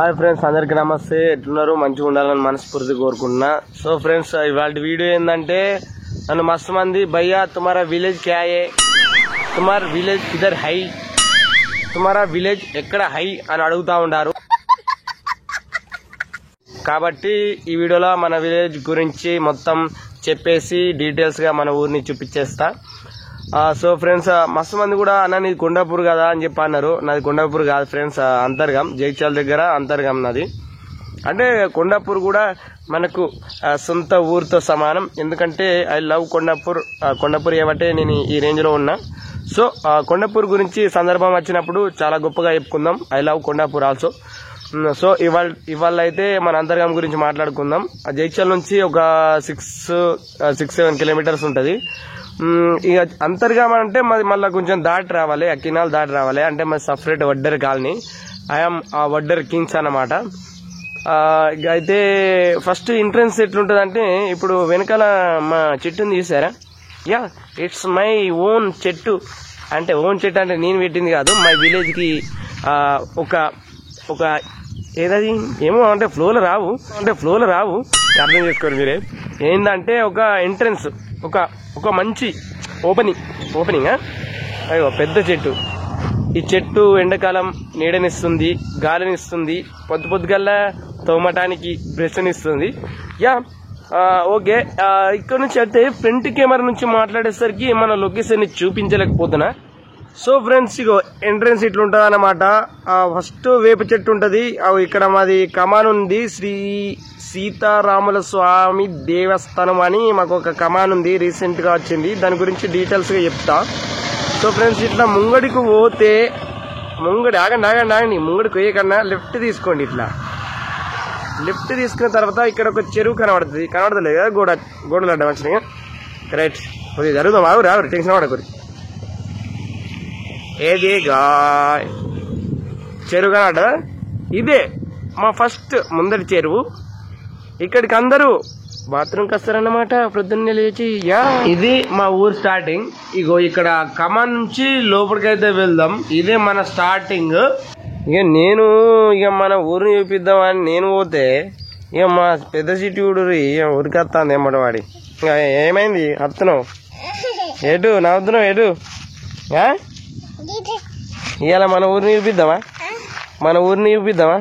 Hi friends, అందరికి నమస్తే. ఎట్లున్నారు? మంచిగా ఉండాలని మనస్ఫూర్తి కోరుకుంటున్నా. సో ఫ్రెండ్స్, ఇవాళ వీడియో ఏంటంటే, నన్ను మస్తు మంది భయ్యా తుమారా విలేజ్ క్యా హై, తుమారా విలేజ్ ఇదర్ హై, తుమారా విలేజ్ ఎక్కడ హై అని అడుగుతా ఉంటారు. కాబట్టి ఈ వీడియోలో మన విలేజ్ గురించి మొత్తం చెప్పేసి డీటెయిల్స్ గా మన ఊరిని చూపించేస్తా. సో ఫ్రెండ్స్, మస్తు మంది కూడా అన్న నీది కొండాపూర్ కదా అని చెప్పి అన్నారు. నాది కొండాపూర్ కాదు ఫ్రెండ్స్, అంతర్గం, జైచాల్ దగ్గర అంతర్గం నాది. అంటే కొండాపూర్ కూడా మనకు సొంత ఊరితో సమానం. ఎందుకంటే ఐ లవ్ కొండాపూర్. కొండాపూర్ ఏమంటే నేను ఈ రేంజ్ లో ఉన్నా. సో కొండాపూర్ గురించి సందర్భం వచ్చినప్పుడు చాలా గొప్పగా చెప్పుకుందాం. I love Kondapur also. So ఇవాళ అయితే మన అంతర్గం గురించి మాట్లాడుకుందాం. జైచాల్ నుంచి ఒక 6-7 కిలోమీటర్స్ ఉంటది. ఇక అంతర్గం అంటే మాది మళ్ళీ కొంచెం దాటి రావాలి, కినాల్ దాటి రావాలి. అంటే మాది సపరేట్ వడ్డర్ కాలనీ. ఐఎమ్ ఆ వడ్డర్ కింగ్స్ అన్నమాట. అయితే ఫస్ట్ ఎంట్రన్స్ ఎట్లుంటది అంటే, ఇప్పుడు వెనకాల మా చెట్టుని తీసారా? యా, ఇట్స్ మై ఓన్ చెట్టు. అంటే ఓన్ చెట్టు అంటే నేను పెట్టింది కాదు. మై విలేజ్ కి ఒక ఏదది ఏమో అంటే ఫ్లోలో రావు అర్థం చేసుకోరు మీరే. ఏంటంటే ఒక ఎంట్రన్స్, ఒక మంచి ఓపెనింగ్ అయ్యో పెద్ద చెట్టు. ఈ చెట్టు ఎండాకాలం నీడనిస్తుంది, గాలినిస్తుంది, పొద్దుగల్లా తోమటానికి బ్రష్నిస్తుంది. Yeah okay. ఇక్కడ నుంచి అయితే ఫ్రంట్ కెమెరా నుంచి మాట్లాడేసరికి మన లొకేషన్ ని చూపించలేకపోతున్నా. సో ఫ్రెండ్స్, ఇగో ఎంట్రన్స్ ఇట్లుంటది అన్నమాట. ఫస్ట్ వేప చెట్టు ఉంటది. ఇక్కడ మాది కమాన్ ఉంది, శ్రీ సీతారాముల స్వామి దేవస్థానం అని మాకు ఒక కమాన్ ఉంది, రీసెంట్ గా వచ్చింది. దాని గురించి డీటెయిల్స్ గా చెప్తా. సో ఫ్రెండ్స్, ఇట్లా ముంగడికి పోతే ఆగండి ముంగడికి పోయకన్నా లెఫ్ట్ తీసుకోండి. ఇట్లా లెఫ్ట్ తీసుకున్న తర్వాత ఇక్కడ ఒక చెరువు కనబడతలేదు కదా, గోడలు అడ్డం వచ్చినాయి. రైట్, కొద్దిగా జరుగుతాం. రావు టెన్షన్ పడకూడదు. ఏది చెరువు కనబడ్డా? ఇదే మా ఫస్ట్ ముందటి చెరువు. ఇక్కడికి అందరూ బాత్రూమ్కి వస్తారన్నమాట ప్రొద్దున్నే లేచి. యా, ఇది మా ఊరు స్టార్టింగ్. ఇగో ఇక్కడ కమాన్ నుంచి లోపలికైతే వెళ్దాం. ఇదే మన స్టార్టింగ్. ఇక మన ఊరిని చూపిద్దామని నేను పోతే, ఇక మా పెద్ద సిటీ ఊరికి వస్తాను ఏమట వాడి. ఏమైంది వస్తున్నావు? ఎటు నవ్వుతున్నావు? ఎటు? ఇవాళ మన ఊరిని చూపిద్దామా?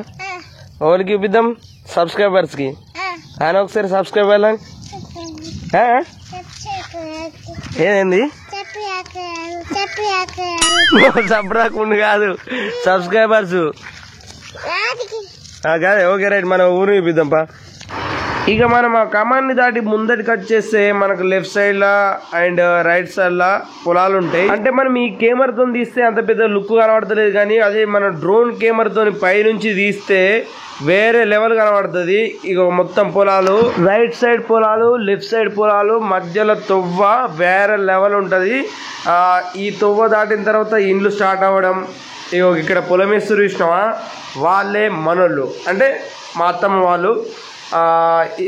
ఎవరికి చూపిద్దాం? సబ్స్క్రైబర్స్ కి. ఆయన ఒకసారి సబ్స్క్రైబ్ అవ్వాలని. ఏదేంది సబ్రాకుండా కాదు, సబ్స్క్రైబర్స్ కాదే. ఓకే రైట్, మన ఊరిని చూపిద్దాంపా. ఇక మనం ఆ కమాన్ని దాటి ముందటికి వచ్చేస్తే మనకు లెఫ్ట్ సైడ్ లా అండ్ రైట్ సైడ్ లా పొలాలు ఉంటాయి. అంటే మనం ఈ కెమెరాతో తీస్తే అంత పెద్ద లుక్ కనబడతలేదు, కానీ అదే మన డ్రోన్ కెమెరాతో పైనుంచి తీస్తే వేరే లెవెల్ కనబడుతుంది. ఇక మొత్తం పొలాలు, రైట్ సైడ్ పొలాలు, లెఫ్ట్ సైడ్ పొలాలు, మధ్యలో తొవ్వ వేరే లెవెల్ ఉంటది. ఈ తొవ్వ దాటిన తర్వాత ఇండ్లు స్టార్ట్ అవ్వడం. ఇక ఇక్కడ పొలం వేస్తారు చూసినావా, వాళ్ళే మనోళ్ళు, అంటే మా అత్తమ్మ వాళ్ళు.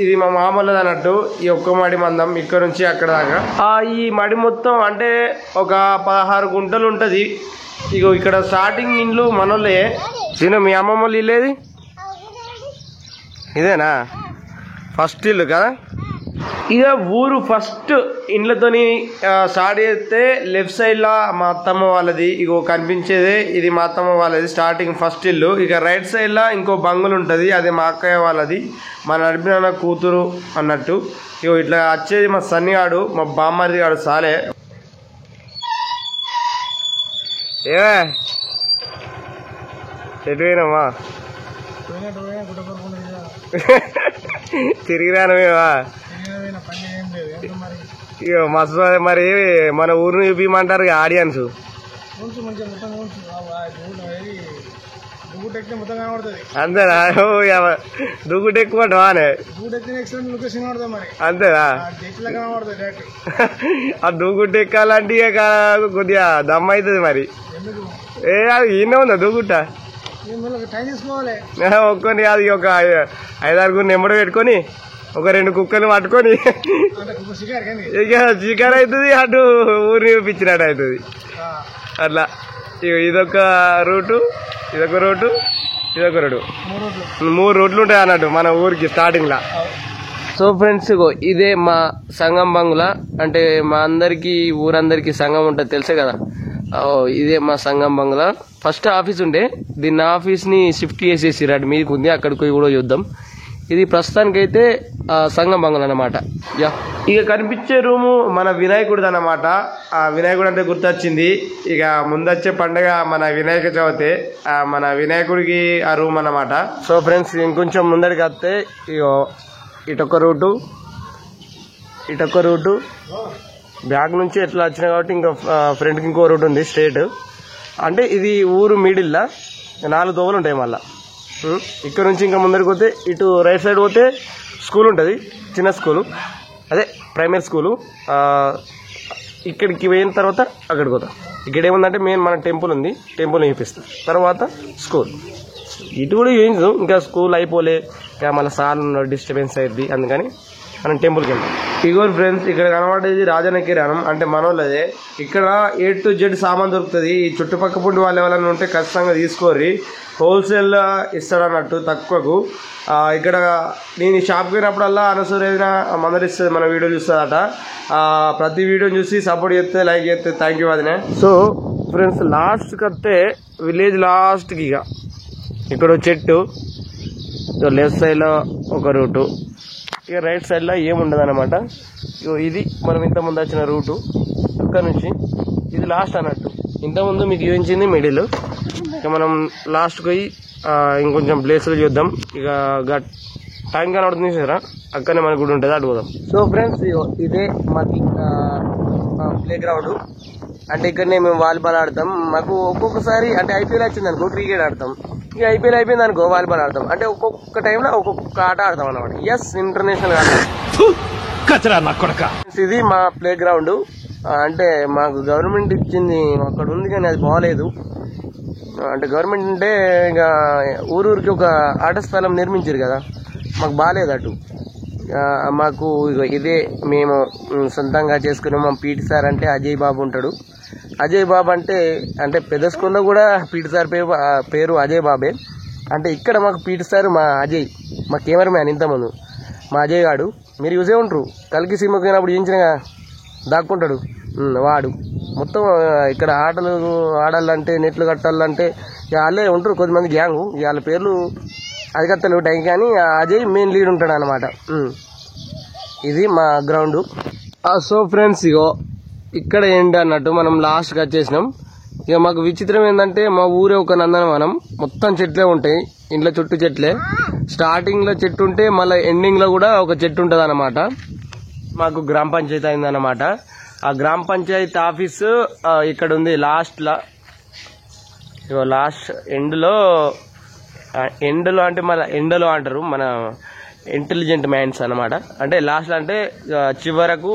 ఇది మా మామూలుది అన్నట్టు. ఈ ఒక్క మడి మందం ఇక్కడ నుంచి అక్కడ దాకా. ఈ మడి మొత్తం అంటే ఒక 16 గుంటలు ఉంటది. ఇగో ఇక్కడ స్టార్టింగ్ ఇండ్లు మనోళ్ళే. మీ అమ్మమ్మ వాళ్ళు ఇల్లేది ఇదేనా? ఫస్ట్ ఇల్లు కదా. ఇక ఊరు ఫస్ట్ ఇండ్లతోని స్టార్ట్ చేస్తే లెఫ్ట్ సైడ్ లా మా అత్తమ్మ వాళ్ళది. ఇగో కనిపించేదే ఇది మా అత్తమ్మ వాళ్ళది స్టార్టింగ్ ఫస్ట్ ఇల్లు. ఇక రైట్ సైడ్ లా ఇంకో బంగులు ఉంటది, అదే మా అక్కయ్య వాళ్ళది, మా నడిపిన కూతురు అన్నట్టు. ఇగో ఇట్లా వచ్చేది మా సన్నిగాడు, మా బామ్మది గాడు సాలే. ఎటువైనామా? తిరిగిరానమేవా? ఇక మస్తు. మరి మన ఊరిని చూపించమంటారు ఆడియన్స్. అంతేనా? దూకుడు ఎక్కువ అంతేనా? ఆ దూకుట్టు ఎక్కాలంటే ఇక కొద్దిగా దమ్ అవుతుంది. మరి అది ఈయన ఉందా దూకుట్ట? ఒక్కొని అది ఒక 5-6 నెంబర్ పెట్టుకొని ఒక 2 కుక్కలు పట్టుకొని ఇక చికెన్ అవుతుంది, అటు ఊరిని చూపించినట్టు అవుతుంది. అట్లా ఇదొక రూటు, ఇదొక రోడ్డు. 3 రోడ్లు ఉంటాయి అన్నట్టు మన ఊరికి స్టార్టింగ్ లా. సో ఫ్రెండ్స్ ఇదే మా సంగం బంగ్లా. అంటే మా అందరికి ఊరందరికి సంఘం ఉంటుంది తెలుసే కదా. ఇదే మా సంగం బంగ్లా. ఫస్ట్ ఆఫీస్ ఉండే, దీన్ని ఆఫీస్ ని షిఫ్ట్ చేసేసి అటు మీదకి ఉంది, అక్కడికి కూడా చూద్దాం. ఇది ప్రస్తుతానికైతే సంగం బంగ్లా అన్నమాట. యా, ఇక కనిపించే రూము మన వినాయకుడిది అన్నమాట. ఆ వినాయకుడు అంటే గుర్తొచ్చింది. ఇక ముందొచ్చే పండుగ మన వినాయక చవితి, మన వినాయకుడికి ఆ రూమ్ అన్నమాట. సో ఫ్రెండ్స్ ఇంకొంచెం ముందడికి వస్తే ఇగో ఇటొక రూటు బ్యాక్ నుంచి ఎట్లా వచ్చినా కాబట్టి ఇంకా ఫ్రంట్కి ఇంకో రూట్ ఉంది స్ట్రేట్. అంటే ఇది ఊరు మిడిల్లా 4 దోవలు ఉంటాయి. మళ్ళీ ఇక్కడ నుంచి ఇంకా ముందరికి పోతే ఇటు రైట్ సైడ్ పోతే స్కూల్ ఉంటుంది, చిన్న స్కూలు, అదే ప్రైమరీ స్కూలు. ఇక్కడికి పోయిన తర్వాత అక్కడికి పోతాం. ఇక్కడ ఏముందంటే మెయిన్ మన టెంపుల్ ఉంది, టెంపుల్ని చూపిస్తాం. తర్వాత స్కూల్ ఇటు కూడా చూపించదు, ఇంకా స్కూల్ అయిపోలే, ఇంకా మళ్ళీ సార్ డిస్టర్బెన్స్ అయ్యింది, అందుకని మనం టెంపుల్కి వెళ్తాం. ఇగోర్ ఫ్రెండ్స్ ఇక్కడ కనబడేది రాజన్న కిరాణం, అంటే మనోళ్ళదే. ఇక్కడ A to Z సామాన్ దొరుకుతుంది. ఈ చుట్టుపక్క పుండి వాళ్ళు ఎవరైనా ఉంటే ఖచ్చితంగా తీసుకోర్రి, హోల్సేల్ ఇస్తాడన్నట్టు తక్కువకు. ఇక్కడ నేను షాప్కి పోయినప్పుడల్లా అనసూరేనా మందరిస్తుంది, మన వీడియో చూస్తుందట. ప్రతి వీడియో చూసి సపోర్ట్ చేస్తే, లైక్ చేస్తే థ్యాంక్ యూ అదినే. సో ఫ్రెండ్స్ లాస్ట్కి వస్తే విలేజ్ లాస్ట్కి ఇక ఇక్కడ చెట్టు, లెఫ్ట్ సైడ్లో ఒక రూటు, ఇక రైట్ సైడ్లో ఏముండదు అనమాట. ఇది మనం ఇంతకుముందు వచ్చిన రూటు, అక్కడ నుంచి ఇది లాస్ట్ అన్నట్టు. ఇంతకుముందు మీకు చూపించింది మిడిల్. ఇక మనం లాస్ట్కి పోయి ఇంకొంచెం ప్లేసులు చూద్దాం. ఇక టైం కనబడుతుంది చూసారా, అక్కడనే మన గుడి ఉంటుంది, అటు పోదాం. సో ఫ్రెండ్స్ ఇదే మాకు ప్లే గ్రౌండ్. అంటే ఇక్కడనే మేము వాలీబాల్ ఆడతాం. మాకు ఒక్కొక్కసారి అంటే ఐపీఎల్ వచ్చింది అనుకో క్రికెట్ ఆడతాం, ఇక ఐపీఎల్ అయిపోయింది అనుకో వాలీబాల్ ఆడతాం. అంటే ఒక్కొక్క టైంలో ఒక్కొక్క ఆట ఆడతాం అన్నమాట. ఎస్, ఇంటర్నేషనల్ ఆడతాం. ఇది మా ప్లే గ్రౌండ్. అంటే మాకు గవర్నమెంట్ ఇచ్చింది అక్కడ ఉంది, కానీ అది బాగాలేదు. అంటే గవర్నమెంట్ అంటే ఇక ఊరూరికి ఒక ఆట స్థలం నిర్మించారు కదా, మాకు బాగాలేదు అటు. మాకు ఇదే మేము సొంతంగా చేసుకున్నాం. మా పీటీ సార్ అంటే అజయ్ బాబు ఉంటాడు. అజయ్ బాబు అంటే పెద్ద స్కూల్లో కూడా పీటీ సార్ పేరు అజయ్ బాబే. అంటే ఇక్కడ మాకు పీటీ సార్ మా అజయ్, మా కెమెరామ్యాన్ ఇంతకుముందు మా అజయ్ గాడు. మీరు చూసే ఉంటారు, కలికి సినిమాకి పోయినప్పుడు చూపించినగా దాక్కుంటాడు వాడు. మొత్తం ఇక్కడ ఆటలు ఆడాలంటే, నెట్లు కట్టాలంటే వాళ్ళే ఉంటారు కొద్దిమంది గ్యాంగు. వాళ్ళ పేర్లు అది కట్టలేవు టైం, కానీ అజయ్ మెయిన్ లీడ్ ఉంటాడు అనమాట. ఇది మా గ్రౌండ్. సో ఫ్రెండ్స్ ఇగో ఇక్కడ ఏంటి అన్నట్టు మనం లాస్ట్కి వచ్చేసినాం. ఇక మాకు విచిత్రం ఏంటంటే మా ఊరే ఒక నందనవనం, మొత్తం చెట్లే ఉంటాయి, ఇంట్లో చుట్టూ చెట్లే. స్టార్టింగ్ లో చెట్టు ఉంటే మళ్ళీ ఎండింగ్ లో కూడా ఒక చెట్టు ఉంటుంది అనమాట. మాకు గ్రామ పంచాయతీ అయిందన్నమాట. ఆ గ్రామ పంచాయతీ ఆఫీసు ఇక్కడ ఉంది లాస్ట్ లా. ఇగో లాస్ట్ ఎండ్లో అంటే మళ్ళీ ఎండలో అంటారు మన ఇంటెలిజెంట్ మైండ్స్ అనమాట. అంటే లాస్ట్ అంటే చివరకు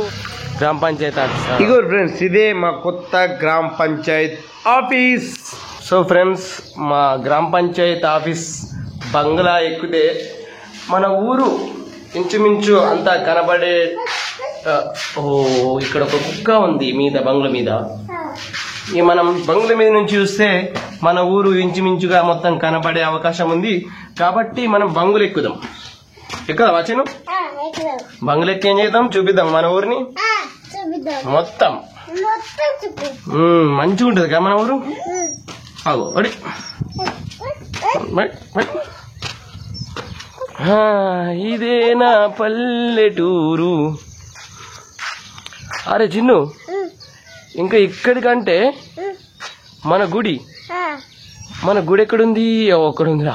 గ్రామ పంచాయతీ ఆఫీస్. ఇగో ఫ్రెండ్స్ ఇదే మా కొత్త గ్రామ పంచాయత్ ఆఫీస్. సో ఫ్రెండ్స్ మా గ్రామ పంచాయత్ ఆఫీస్ బంగ్లా ఎక్కితే మన ఊరు ఇంచుమించు అంతా కనబడే. ఇక్కడ ఒక కుక్క ఉంది మీద బంగ్లా మీద. ఇక మనం బంగ్లా మీద నుంచి చూస్తే మన ఊరు ఇంచుమించుగా మొత్తం కనబడే అవకాశం ఉంది. కాబట్టి మనం బంగులు ఎక్కుదాం. ఎక్కదా వచ్చాను బంగులు ఎక్కి ఏం చేద్దాం, చూపిద్దాం మన ఊరిని మొత్తం. మంచిగా ఉంటుంది కదా మన ఊరు. అగో అడి ఇదే నా పల్లెటూరు. అరే చిన్ను, ఇంకా ఇక్కడికంటే మన గుడి ఎక్కడుంది? ఒక్కడుందిరా,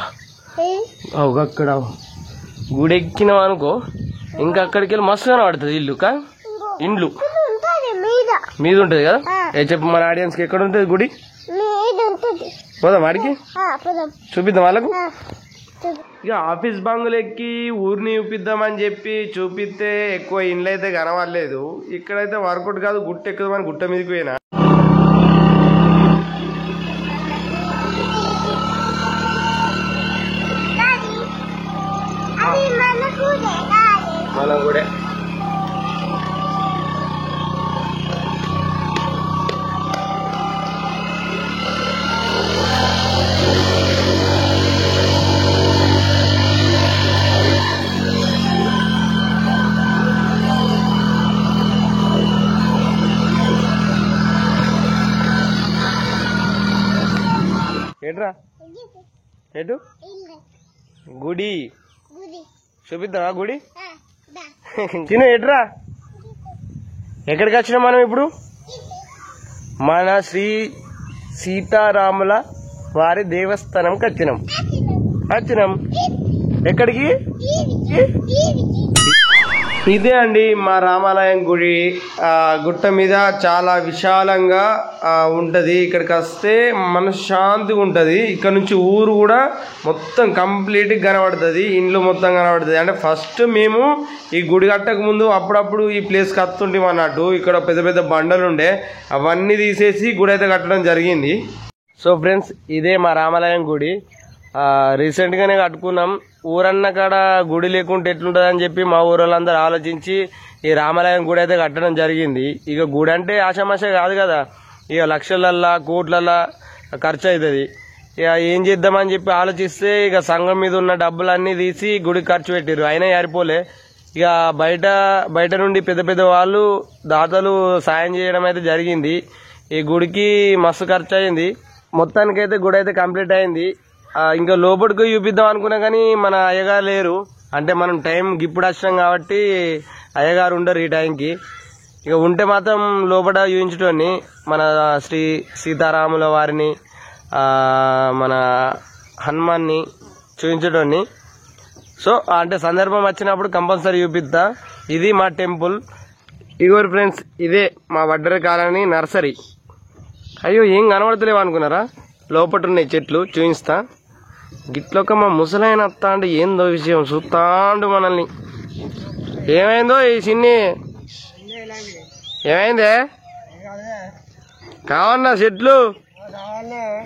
అక్కడ గుడి ఎక్కినాం అనుకో, ఇంకా అక్కడికి వెళ్ళి మస్తు కనబడుతుంది ఇండ్లు మీద ఉంటది కదా. చెప్పు మన ఆడియన్స్ కి ఎక్కడ ఉంటుంది గుడి? పోదాం వాడికి, చూపిద్దాం వాళ్ళకు. ఇక ఆఫీస్ బంగులు ఎక్కి ఊరిని చూపిద్దామని చెప్పి చూపిస్తే ఎక్కువ ఇండ్లు అయితే కనవలేదు. ఇక్కడైతే వర్కౌట్ కాదు, గుట్ట ఎక్కుదామని గుట్ట మీదకి పోయినా. మనం కూడా ఎటు గుడి చూపిద్దామా గుడి చిన్న ఎటురా ఎక్కడికి వచ్చినాం మనం ఇప్పుడు మన శ్రీ సీతారాముల వారి దేవస్థానంకి వచ్చినాం ఎక్కడికి ఇదే అండి మా రామాలయం గుడి గుట్ట మీద చాలా విశాలంగా ఉంటది. ఇక్కడికి వస్తే మనశ్శాంతిగా ఉంటది. ఇక్కడ నుంచి ఊరు కూడా మొత్తం కంప్లీట్ గా కనబడుతుంది, ఇండ్లు మొత్తం కనబడుతుంది. అంటే ఫస్ట్ మేము ఈ గుడి కట్టక ముందు అప్పుడప్పుడు ఈ ప్లేస్ కి వస్తుంటాం అన్నట్టు. ఇక్కడ పెద్ద పెద్ద బండలు ఉండే అవన్నీ తీసేసి గుడి అయితే కట్టడం జరిగింది. సో ఫ్రెండ్స్ ఇదే మా రామాలయం గుడి. రీసెంట్ గానే కట్టుకున్నాం. ఊరన్న కాడ గుడి లేకుంటే ఎట్లుంటది అని చెప్పి మా ఊరోళ్ళందరూ ఆలోచించి ఈ రామాలయం గుడి అయితే కట్టడం జరిగింది. ఇక గుడి అంటే ఆషామాష కాదు కదా, ఇక లక్షలల్లా కోట్లల్లా ఖర్చు అవుతుంది. ఇక ఏం చేద్దామని చెప్పి ఆలోచిస్తే ఇక సంఘం మీద ఉన్న డబ్బులన్నీ తీసి గుడికి ఖర్చు పెట్టారు. అయినా యారిపోలే. ఇక బయట నుండి పెద్ద పెద్ద వాళ్ళు దాతలు సాయం చేయడం అయితే జరిగింది. ఈ గుడికి మస్తు ఖర్చు అయింది. మొత్తానికైతే గుడి అయితే కంప్లీట్ అయింది. ఇంకా లోపలికి చూపిద్దాం అనుకున్నా కానీ మన అయ్యగారు లేరు. అంటే మనం టైం ఇప్పుడు వచ్చినాం కాబట్టి అయ్యగారు ఉండరు ఈ టైంకి. ఇక ఉంటే మాత్రం లోపల చూపించటోని మన శ్రీ సీతారాముల వారిని మన హనుమాన్ని చూపించటోని. సో అంటే సందర్భం వచ్చినప్పుడు కంపల్సరీ చూపిస్తా. ఇది మా టెంపుల్. ఇగోరు ఫ్రెండ్స్ ఇదే మా వడ్డర కాలనీ నర్సరీ. అయ్యో ఏం కనబడతలేవు అనుకున్నారా, లోపల ఉన్నాయి చెట్లు చూపిస్తా. గిట్లొక్క మా ముసలైన అత్త అంటే ఏందో విషయం చూస్తాండు మనల్ని. ఏమైందో ఈ చిన్ని, ఏమైందే? కావన్నా చెట్లు,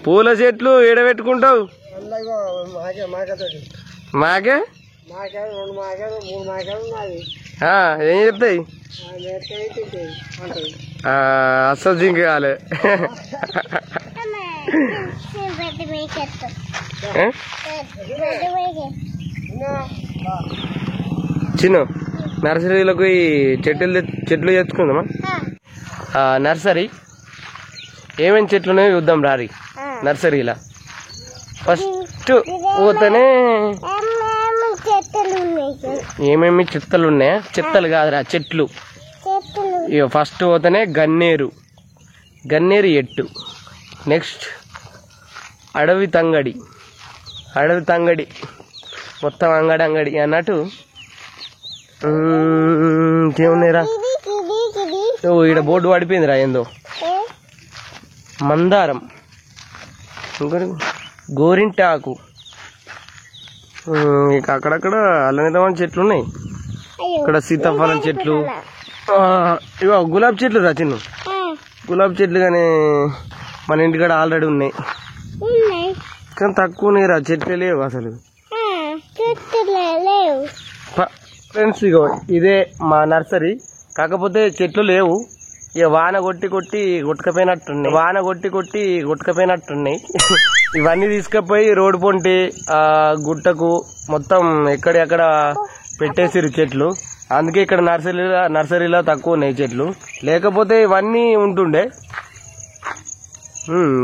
పూల చెట్లు ఏడబెట్టుకుంటావు? మాకే ఏం చెప్తాయి? అస్సలు జింక్ కాలే. చిన్న నర్సరీలకు ఈ చెట్లు తెచ్చుకుందామా? నర్సరీ ఏమేమి చెట్లు ఉన్నాయో చూద్దాం రారి. నర్సరీలా ఫస్ట్ పోతేనే ఏమేమి చెత్తలు ఉన్నాయా? చెత్తలు కాదురా చెట్లు. ఇక ఫస్ట్ పోతేనే గన్నేరు ఎట్టు. నెక్స్ట్ అడవి తంగడి మొత్తం అంగడి అన్నట్టు. ఇంకేమున్నాయిరా? ఈడ బోర్డు పడిపోయిందిరా ఏందో. మందారం, గోరింటాకు, ఇక అక్కడక్కడ అల్లనిదమైన చెట్లు ఉన్నాయి. ఇక్కడ సీతాఫలం చెట్లు, ఇవో గులాబీ చెట్లు రా చిన్న. గులాబీ చెట్లు కానీ మన ఇంటికాడ ఆల్రెడీ ఉన్నాయి కానీ తక్కువ నీరా, చెట్లే లేవు అసలు. ఫ్రెండ్స్ ఇగో ఇదే మా నర్సరీ. కాకపోతే చెట్లు లేవు. ఇక వాన కొట్టి కొట్టుకపోయినట్టున్నాయి. ఇవన్నీ తీసుకుపోయి రోడ్డు పొంటి గుట్టకు మొత్తం ఎక్కడెక్కడ పెట్టేసిరు చెట్లు. అందుకే ఇక్కడ నర్సరీలో తక్కువ ఉన్నాయి చెట్లు. లేకపోతే ఇవన్నీ ఉంటుండే,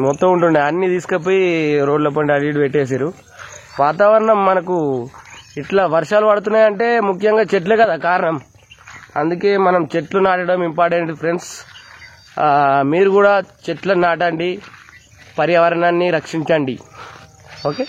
మొత్తం ఉంటుండే. అన్ని తీసుకుపోయి రోడ్ల పండి అటు ఇటు పెట్టేసారు. వాతావరణం మనకు ఇట్లా వర్షాలు పడుతున్నాయంటే ముఖ్యంగా చెట్లే కదా కారణం. అందుకే మనం చెట్లు నాటడం ఇంపార్టెంట్ ఫ్రెండ్స్. మీరు కూడా చెట్లను నాటండి, పర్యావరణాన్ని రక్షించండి. ఓకే.